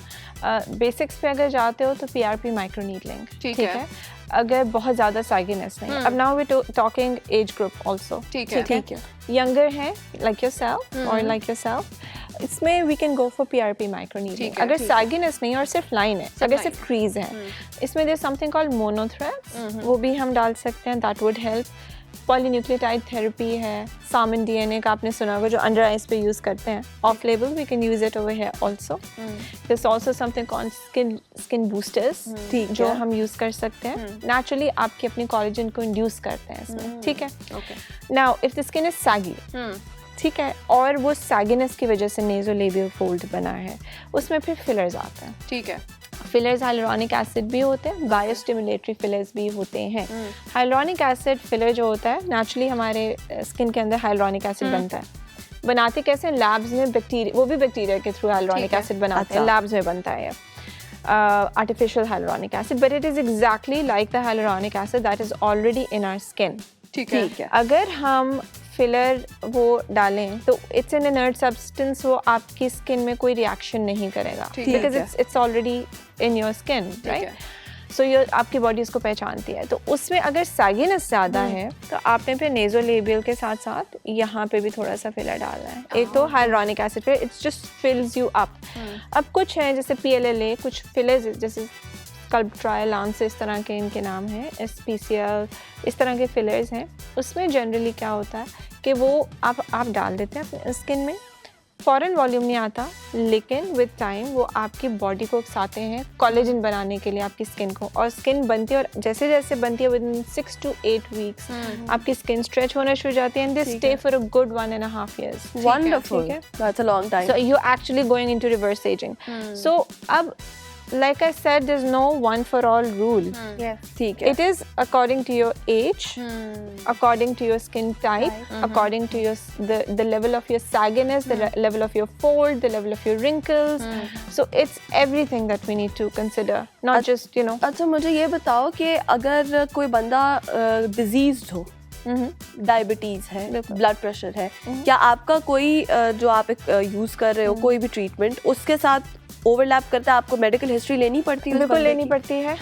बेसिक्स पे अगर जाते हो तो PRP माइक्रोनीडलिंग, ठीक है. अगर बहुत ज़्यादा साइगिनेस नहीं. अब now we talking age group also. ठीक है. यंगर है लाइक योरसेल्फ और लाइक योरसेल्फ, इसमें we can go for PRP microneedling. अगर साइगिनेस नहीं और सिर्फ लाइन है, अगर सिर्फ क्रीज है, इसमें देयर समथिंग कॉल्ड मोनोथ्रेड्स, वो भी हम डाल सकते हैं. That would help. Polynucleotide therapy है. सामन DNA का आपने सुना होगा जो अंडर आइज पे यूज़ करते हैं. Off label we can use it over here also. There is also something called skin boosters, जो हम यूज़ कर सकते हैं. नेचुरली आपके अपने कोलेजन को इंड्यूस करते हैं इसमें. ठीक है. Now if the skin is saggy, ठीक है, और वो सैगीनेस की वजह से नेज़ोलेबियल फोल्ड बना है, उसमें फिर फिलर्स आते हैं. ठीक है. फिलर्स हाइलुरोनिक एसिड भी होते हैं, बायोस्टिमुलेटरी फिलर्स भी होते हैं. हाइलुरोनिक एसिड फिलर जो होता है नेचुरली हमारे स्किन के अंदर हाइलुरोनिक एसिड बनता है. बनाते कैसे? लैब्स में बैक्टीरिया, वो भी बैक्टीरिया के थ्रू हाइलुरोनिक एसिड बनाते हैं. लैब्स में बनता है artificial hyaluronic acid, but it is exactly like the hyaluronic acid that is already in our skin. ठीक है. अगर हम फिलर वो डालें तो इट्स एन इनर्ट सब्सटेंस, वो आपकी स्किन में कोई रिएक्शन नहीं करेगा because it's already in your skin, right. So आपकी बॉडी इसको पहचानती है. तो उसमें अगर सैगीनेस ज़्यादा है तो आपने फिर नेज़ोलेबियल के साथ साथ यहाँ पे भी थोड़ा सा फिलर डालना है. एक तो हाइलुरोनिक एसिड फिर इट्स जस्ट फिल्स यू अप. अब कुछ हैं जैसे PLLA, कुछ फिलर्स जैसे स्कल्पट्रायल, लांस, इस तरह के इनके नाम हैं, SPCL, इस तरह के फिलर्स हैं. उसमें जनरली क्या होता है कि वो आप डाल देते हैं अपने स्किन में. फॉरेन वॉल्यूम नहीं आता, लेकिन विद टाइम वो आपकी बॉडी को उकसाते हैं कोलेजन बनाने के लिए आपकी स्किन को. और स्किन बनती है, और जैसे जैसे बनती है विद इन 6 to 8 वीक्स आपकी स्किन स्ट्रेच होना शुरू हो जाती है. And they stay for a good 1.5 years. Wonderful. That's a long time. So you're actually going into reverse aging. So अब like I said, there's no one for all rule. ठीक है. It is according to your age, according to your skin type, according to your the level of your sagginess, the level of your fold, the level of your wrinkles. So it's everything that we need to consider, not just, you know. अच्छा, मुझे ये बताओ कि अगर कोई बंदा diseased हो, diabetes है, ब्लड प्रेशर है, क्या आपका कोई जो आप यूज कर रहे हो कोई भी ट्रीटमेंट उसके साथ ओवरलैप करता है? आपको मेडिकल हिस्ट्री लेनी पड़ती है? बिल्कुल लेनी पड़ती है.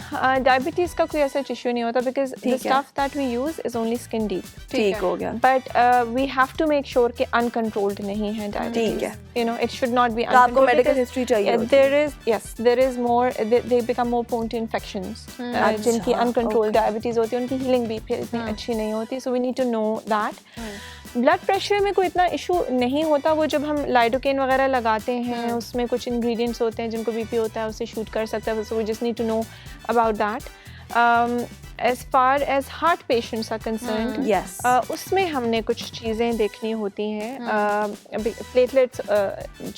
डायबिटीज़ का कोई ऐसा इशू नहीं होता because the stuff that we use is only skin deep. ठीक हो गया. But we have to make sure कि अनकंट्रोल्ड नहीं है डायबिटीज. ठीक है. You know, it should not be. तो आपको मेडिकल हिस्ट्री चाहिए. There is more, they become more prone to infections. जिनकी अनकंट्रोल्ड डायबिटीज होती है उनकी हीलिंग भी फिर इतनी अच्छी नहीं होती. So we need to know that. Blood pressure में कोई इतना इशू नहीं होता. वो जब हम लाइडोकेन वगैरह लगाते हैं उसमें कुछ इंग्रेडिएंट्स होते हैं जिनको BP होता है उसे शूट कर सकता है. So we just need to know about that. As far as heart patients are concerned, yes, उसमें हमने कुछ चीज़ें देखनी होती हैं. प्लेटलेट्स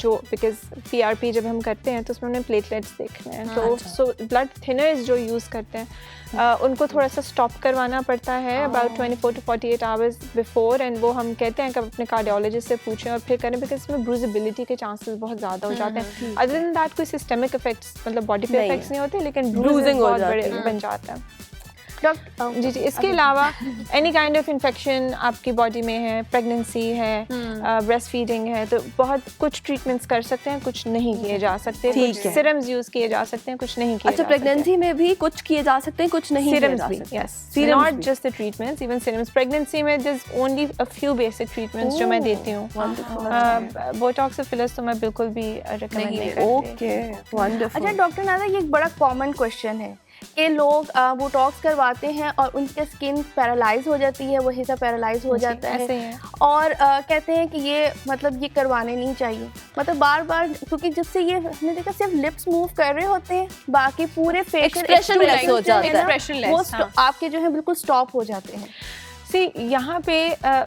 जो, बिकॉज PRP जब हम करते हैं तो उसमें हमने प्लेटलेट्स देखने हैं. तो सो ब्लड थिनर्स जो यूज़ करते हैं उनको थोड़ा सा स्टॉप करवाना पड़ता है about 24 to 48 hours before. And वो हम कहते हैं कि अपने कार्डियोलॉजिस्ट से पूछें और फिर करें बिकॉज इसमें ब्रूजेबिलिटी के चांसेस बहुत ज़्यादा हो जाते हैं. अदर देन दैट कोई सिस्टमिक इफेक्ट्स, मतलब बॉडी पे इफेक्ट्स नहीं होते, लेकिन ब्रूजिंग बहुत बड़े बन जाता है. जी. इसके अलावा एनी काइंड ऑफ इन्फेक्शन आपकी बॉडी में है, प्रेगनेंसी है, ब्रेस्ट फीडिंग है, तो बहुत कुछ ट्रीटमेंट्स कर सकते हैं, कुछ नहीं किए जा सकते. कुछ सिरम्स यूज किए जा सकते हैं, कुछ नहीं किए जा सकते. प्रेगनेंसी में भी कुछ किए जा सकते हैं, कुछ नहीं किए जा सकते. Yes, not just the treatments, even serums. Pregnancy में there is only a few basic treatments जो मैं देती हूँ. बोटॉक्स और फिलर्स तो मैं बिल्कुल भी रिकमेंड नहीं करती. Okay, wonderful. अच्छा डॉक्टर नादा, ये एक बड़ा कॉमन क्वेश्चन है कि लोग बोटॉक्स करवाते हैं और उनकी स्किन पैरालाइज हो जाती है, वो हिस्सा पैरालाइज हो जाता है और कहते हैं कि ये मतलब ये करवाने नहीं चाहिए. मतलब बार बार, क्योंकि जब से ये हमने देखा सिर्फ लिप्स मूव कर रहे होते हैं, बाकी पूरे फेशियल एक्सप्रेशनलेस हो जाता है, वो आपके जो है बिल्कुल स्टॉप हो जाते हैं. यहाँ पे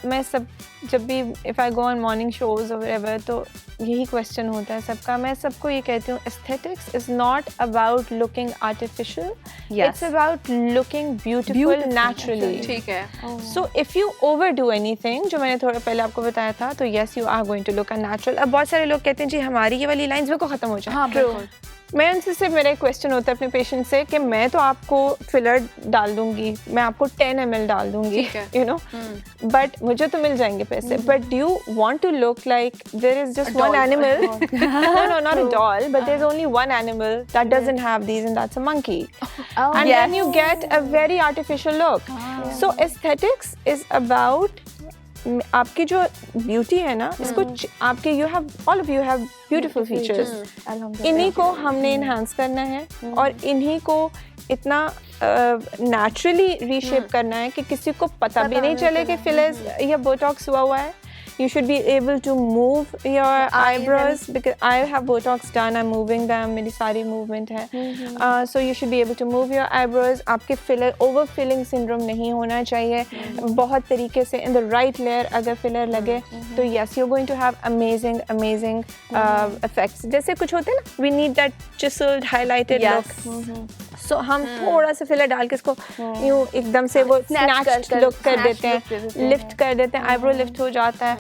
मैं सब जब भी if I go on morning shows और व्हेरेवर, तो यही क्वेश्चन होता है सबका. मैं सबको ये कहती हूँ, aesthetics is not about looking artificial, it's about looking beautiful naturally. ठीक है. So if you overdo anything, जो मैंने थोड़ा पहले आपको बताया था, तो yes you are going to look unnatural. अब बहुत सारे लोग कहते हैं जी हमारी ये वाली लाइंस बिल्कुल ख़त्म हो जाए. मैं उनसे सिर्फ मेरा एक क्वेश्चन होता है अपने पेशेंट से कि मैं तो आपको फिलर डाल दूंगी, मैं आपको 10 ml डाल दूंगी, यू नो, बट मुझे तो मिल जाएंगे पैसे, but do you want to look like there is just one animal, no not a doll, but there's only one animal that doesn't have these and that's a monkey, and then you get a very artificial look. So aesthetics is about आपकी जो beauty है ना, इसको आपके you have all of you have beautiful features, इन्हीं को हमने enhance करना है और इन्हीं को इतना नेचुरली रीशेप करना है कि किसी को पता भी नहीं चले कि फिलर्स या बोटॉक्स हुआ है. You should be able to move your eyebrows because I have Botox done. I'm moving them. मेरी सारी movement है. So you should be able to move your eyebrows. आपके filler overfilling syndrome नहीं होना चाहिए. बहुत तरीके से in the right layer अगर filler लगे तो yes you're going to have amazing effects. जैसे कुछ होते हैं ना, we need that chiseled highlighted look. So हम थोड़ा सा फिलर डाल के इसको यूँ एकदम से वो snatched look कर देते हैं, लिफ्ट कर देते हैं, आईब्रो लिफ्ट हो जाता है,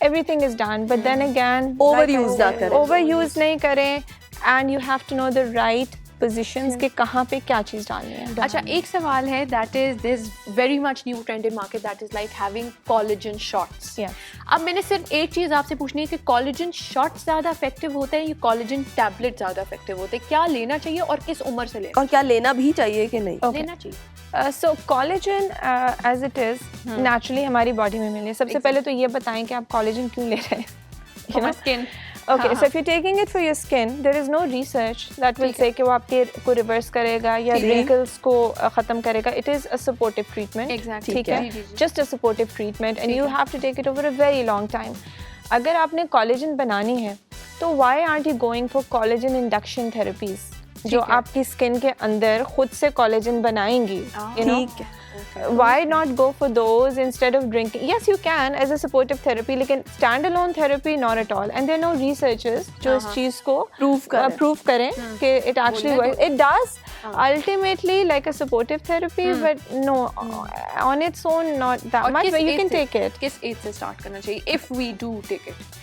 everything is done. But then again overuse नहीं करें, and you have to know the right positions के कहाँ पे क्या चीज़ डालनी है. अच्छा, एक सवाल है, that is this very much new trend in market that is like having collagen shots. अब मैंने सिर्फ एक चीज़ आपसे पूछनी है कि collagen shots ज़्यादा effective होते हैं या collagen tablet ज़्यादा effective होते हैं? क्या लेना चाहिए और किस उम्र से लेना, और क्या लेना भी चाहिए कि नहीं लेना चाहिए? So collagen as it is naturally हमारी बॉडी में मिले. सबसे पहले तो ये बताएं कि आप collagen क्यों ले रहे हैं. For my skin. Okay, so if you're taking it for your skin, there is no research that will say कि वो आपके को reverse करेगा या wrinkles को ख़त्म करेगा. It is a supportive treatment. Exactly. ठीक है, just a supportive treatment, and you have to take it over a very long time. अगर आपने collagen बनानी है, तो why aren't you going for collagen induction therapies? जो आपकी स्किन के अंदर खुद से कोलेजन बनाएंगी, you know? Why not go for those instead of drinking? Yes, you can as a supportive therapy, लेकिन standalone therapy not at all. And there are no researchers जो इस चीज़ को prove करें कि it actually works. It does ultimately like a supportive therapy, but no, on its own not that much. But you can take it. किस as से start करना चाहिए if we do take it?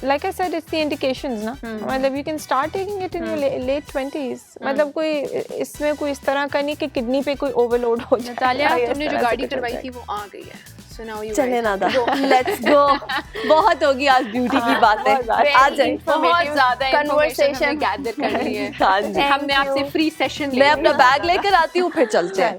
Like I said, it's the indications ना. मतलब you can start taking it in your late 20s. मतलब कोई इसमें कोई इस तरह का नहीं कि किडनी पे कोई ओवरलोड हो जाए. नतालिया, तुमने जो गाड़ी करवाई थी वो आ गई है. So now you चले ना लेट्स गो. बहुत होगी आज ब्यूटी की बातें. आ जाए. बहुत ज़्यादा conversation गैदर कर रही है. हाँ जी. हमने आपसे फ्री सेशन मैं अपना बैग लेकर आती हूँ, फिर चलते हैं.